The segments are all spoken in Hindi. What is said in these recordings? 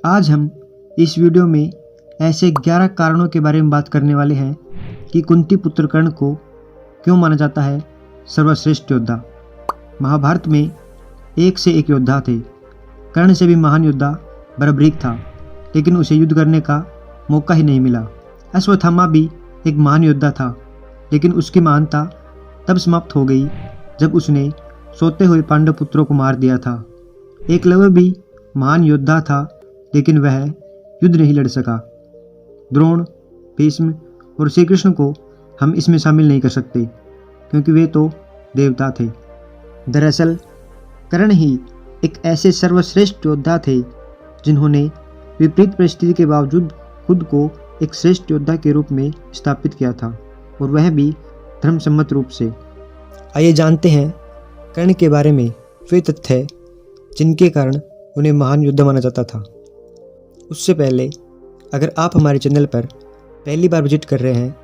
आज हम इस वीडियो में ऐसे 11 कारणों के बारे में बात करने वाले हैं कि कुंती पुत्र कर्ण को क्यों माना जाता है सर्वश्रेष्ठ योद्धा। महाभारत में एक से एक योद्धा थे। कर्ण से भी महान योद्धा बर्बरीक था, लेकिन उसे युद्ध करने का मौका ही नहीं मिला। अश्वत्थामा भी एक महान योद्धा था, लेकिन उसकी महानता तब समाप्त हो गई जब उसने सोते हुए पांडव पुत्रों को मार दिया था। एकलव्य भी महान योद्धा था, लेकिन वह युद्ध नहीं लड़ सका। द्रोण, भीष्म और श्री कृष्ण को हम इसमें शामिल नहीं कर सकते, क्योंकि वे तो देवता थे। दरअसल कर्ण ही एक ऐसे सर्वश्रेष्ठ योद्धा थे जिन्होंने विपरीत परिस्थिति के बावजूद खुद को एक श्रेष्ठ योद्धा के रूप में स्थापित किया था, और वह भी धर्मसम्मत रूप से। आइए जानते हैं कर्ण के बारे में वे तथ्य जिनके कारण उन्हें महान योद्धा माना जाता था। उससे पहले अगर आप हमारे चैनल पर पहली बार विजिट कर रहे हैं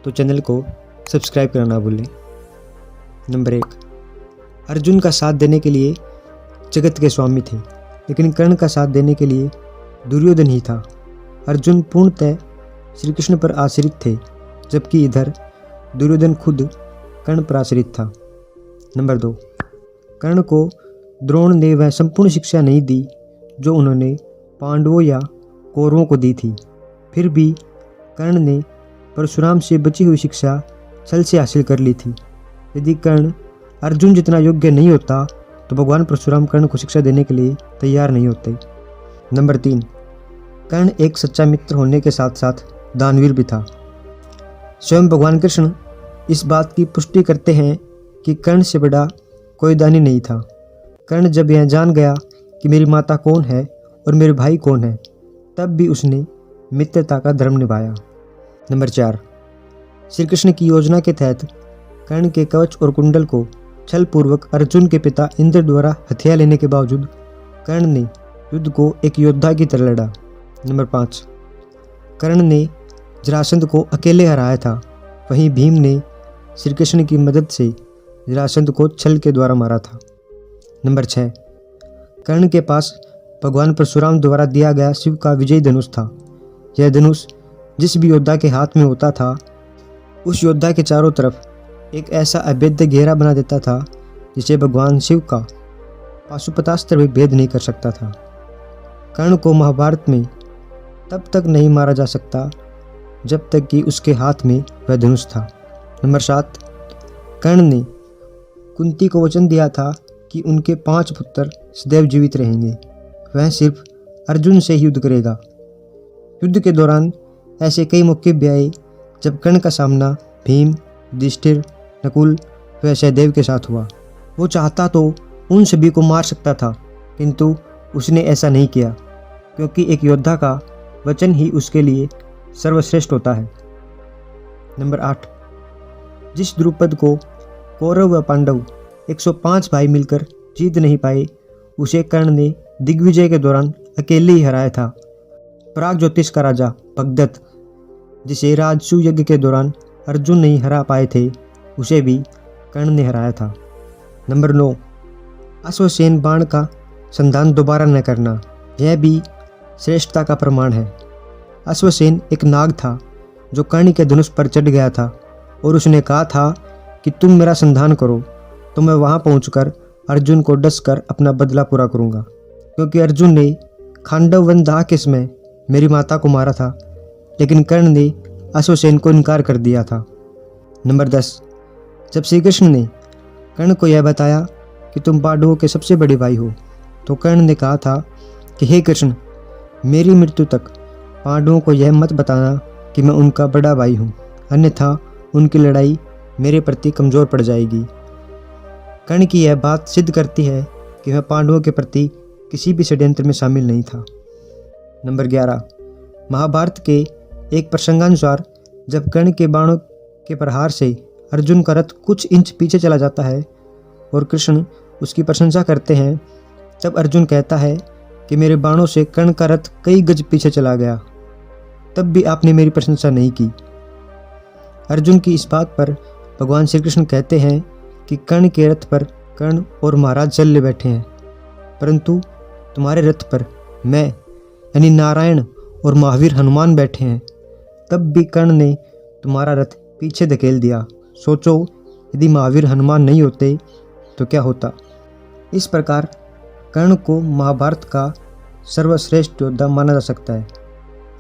तो चैनल को सब्सक्राइब करना ना भूलें। नंबर 1, अर्जुन का साथ देने के लिए जगत के स्वामी थे, लेकिन कर्ण का साथ देने के लिए दुर्योधन ही था। अर्जुन पूर्णतः श्री कृष्ण पर आश्रित थे, जबकि इधर दुर्योधन खुद कर्ण पर आश्रित था। नंबर 2, कर्ण को द्रोण ने वह संपूर्ण शिक्षा नहीं दी जो उन्होंने पांडवों या कौरवों को दी थी। फिर भी कर्ण ने परशुराम से बची हुई शिक्षा छल से हासिल कर ली थी। यदि कर्ण अर्जुन जितना योग्य नहीं होता तो भगवान परशुराम कर्ण को शिक्षा देने के लिए तैयार नहीं होते। नंबर 3, कर्ण एक सच्चा मित्र होने के साथ साथ दानवीर भी था। स्वयं भगवान कृष्ण इस बात की पुष्टि करते हैं कि कर्ण से बड़ा कोई दानी नहीं था। कर्ण जब यह जान गया कि मेरी माता कौन है और मेरे भाई कौन है, तब भी उसने मित्रता का धर्म निभाया। नंबर 4, श्री कृष्ण की योजना के तहत कर्ण के कवच और कुंडल को छल पूर्वक अर्जुन के पिता इंद्र द्वारा हथिया लेने के बावजूद कर्ण ने युद्ध को एक योद्धा की तरह लड़ा। नंबर 5, कर्ण ने जरासंध को अकेले हराया था, वहीं भीम ने श्री कृष्ण की मदद से जरासंध को छल के द्वारा मारा था। नंबर 6, कर्ण के पास भगवान परशुराम द्वारा दिया गया शिव का विजय धनुष था। यह धनुष जिस भी योद्धा के हाथ में होता था, उस योद्धा के चारों तरफ एक ऐसा अभेद्य घेरा बना देता था जिसे भगवान शिव का पाशुपतास्त्र भी भेद नहीं कर सकता था। कर्ण को महाभारत में तब तक नहीं मारा जा सकता जब तक कि उसके हाथ में वह धनुष था। नंबर 7, कर्ण ने कुंती को वचन दिया था कि उनके 5 पुत्र सदैव जीवित रहेंगे। वह सिर्फ अर्जुन से ही युद्ध करेगा। युद्ध के दौरान ऐसे कई मौके भी आए जब कर्ण का सामना भीम, युधिष्ठिर, नकुल व सहदेव के साथ हुआ। वो चाहता तो उन सभी को मार सकता था, किंतु उसने ऐसा नहीं किया, क्योंकि एक योद्धा का वचन ही उसके लिए सर्वश्रेष्ठ होता है। नंबर 8, जिस द्रुपद को कौरव व पांडव 105 भाई मिलकर जीत नहीं पाए, उसे कर्ण ने दिग्विजय के दौरान अकेले ही हराया था। प्राग ज्योतिष का राजा भगदत्त, जिसे राजसूय यज्ञ के दौरान अर्जुन नहीं हरा पाए थे, उसे भी कर्ण ने हराया था। नंबर 9, अश्वसेन बाण का संधान दोबारा न करना, यह भी श्रेष्ठता का प्रमाण है। अश्वसेन एक नाग था जो कर्ण के धनुष पर चढ़ गया था, और उसने कहा था कि तुम मेरा संधान करो तो मैं वहां पहुंचकर अर्जुन को डसकर अपना बदला पूरा करूंगा, क्योंकि अर्जुन ने खांडव वन दाह के समय मेरी माता को मारा था, लेकिन कर्ण ने अश्वसेन को इनकार कर दिया था। नंबर 10, जब श्री कृष्ण ने कर्ण को यह बताया कि तुम पांडवों के सबसे बड़े भाई हो, तो कर्ण ने कहा था कि हे कृष्ण, मेरी मृत्यु तक पांडवों को यह मत बताना कि मैं उनका बड़ा भाई हूँ, अन्यथा उनकी लड़ाई मेरे प्रति कमज़ोर पड़ जाएगी। कर्ण की यह बात सिद्ध करती है कि वह पांडवों के प्रति किसी भी षड्यंत्र में शामिल नहीं था। नंबर 11, महाभारत के एक प्रसंगानुसार जब कर्ण के बाणों के प्रहार से अर्जुन का रथ कुछ इंच पीछे चला जाता है और कृष्ण उसकी प्रशंसा करते हैं, तब अर्जुन कहता है कि मेरे बाणों से कर्ण का रथ कई गज पीछे चला गया, तब भी आपने मेरी प्रशंसा नहीं की। अर्जुन की इस बात पर भगवान श्री कृष्ण कहते हैं कि कर्ण के रथ पर कर्ण और महाराज चल ले बैठे हैं, परंतु तुम्हारे रथ पर मैं यानी नारायण और महावीर हनुमान बैठे हैं, तब भी कर्ण ने तुम्हारा रथ पीछे धकेल दिया। सोचो यदि महावीर हनुमान नहीं होते तो क्या होता। इस प्रकार कर्ण को महाभारत का सर्वश्रेष्ठ योद्धा माना जा सकता है।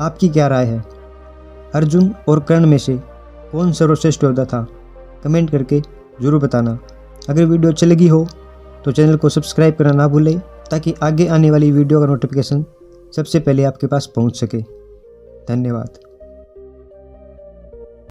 आपकी क्या राय है? अर्जुन और कर्ण में से कौन सर्वश्रेष्ठ योद्धा था? कमेंट करके ज़रूर बताना। अगर वीडियो अच्छी लगी हो तो चैनल को सब्सक्राइब करना ना भूलें, ताकि आगे आने वाली वीडियो का नोटिफिकेशन सबसे पहले आपके पास पहुंच सके। धन्यवाद।